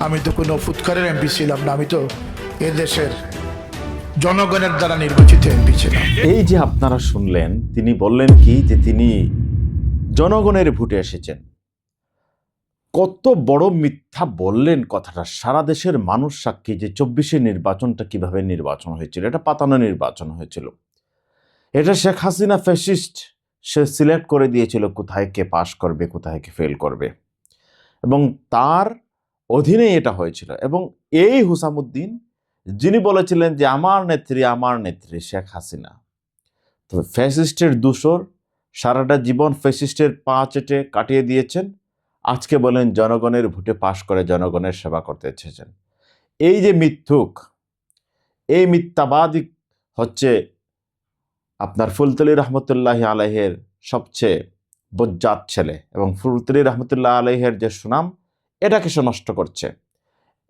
আমি তো কোনো ফুৎকারের এমপি ছিলাম না, আমি তো এদেশের জনগণের দ্বারা নির্বাচিত এমপি ছিলাম। এই যে আপনারা শুনলেন, তিনি বললেন কি যে তিনি জনগণের ভোটে এসেছেন। কত বড় মিথ্যা বললেন কথাটা। সারা দেশের মানুষ সাক্ষী যে 24-এ নির্বাচনটা কিভাবে নির্বাচন হয়েছিল। এটা পাতানো নির্বাচন হয়েছিল। এটা শেখ হাসিনা ফ্যাসিস্ট, সে সিলেক্ট করে দিয়েছিল কোথায় কে পাশ করবে, কোথায় কে ফেল করবে, এবং তার অধীনে এটা হয়েছিল। এবং এই হুসামুদ্দিন যিনি বলেছিলেন যে আমার নেত্রী শেখ হাসিনা, তো ফ্যাসিস্টের দূষর, সারাটা জীবন ফ্যাসিস্টের পা চেটে কাটিয়ে দিয়েছেন, আজকে বলেন জনগণের ভোটে পাশ করে জনগণের সেবা করতে এসেছেন। এই যে মিথ্যুক, এই মিথ্যাবাদী হচ্ছে আপনার ফুলতলি রহমতুল্লাহ আলাইহের সবচেয়ে বজ্জাত ছেলে, এবং ফুলতলি রহমতুল্লাহ আলাইহের যে সুনাম, এটাকে সে নষ্ট করছে।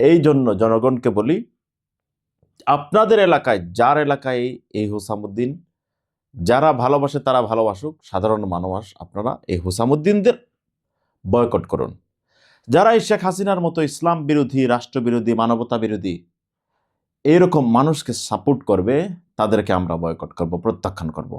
এই জন্য জনগণকে বলি, আপনাদের এলাকায়, যার এলাকায় এই হুসামুদ্দিন, যারা ভালোবাসে তারা ভালোবাসুক, সাধারণ মানুষ আপনারা এই হুসামুদ্দিনদের বয়কট করুন। যারা এই শেখ হাসিনার মতো ইসলাম বিরোধী, রাষ্ট্রবিরোধী, মানবতা বিরোধী এইরকম মানুষকে সাপোর্ট করবে, তাদেরকে আমরা বয়কট করব, প্রত্যাখ্যান করব।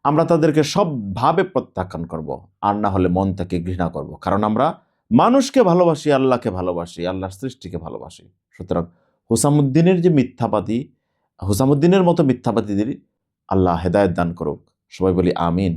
আমরা তাদেরকে সবভাবে প্রত্যাখ্যান করব, আর না হলে মন থেকে ঘৃণা করব। কারণ আমরা মানুষকে ভালোবাসি, আল্লাহকে ভালোবাসি, আল্লাহর সৃষ্টিকে ভালোবাসি। সুতরাং হুসামুদ্দিনের যে মিথ্যাবাদী, হুসামুদ্দিনের মতো মিথ্যাবাদীদের আল্লাহ হেদায়েত দান করুক। সবাই বলি আমিন।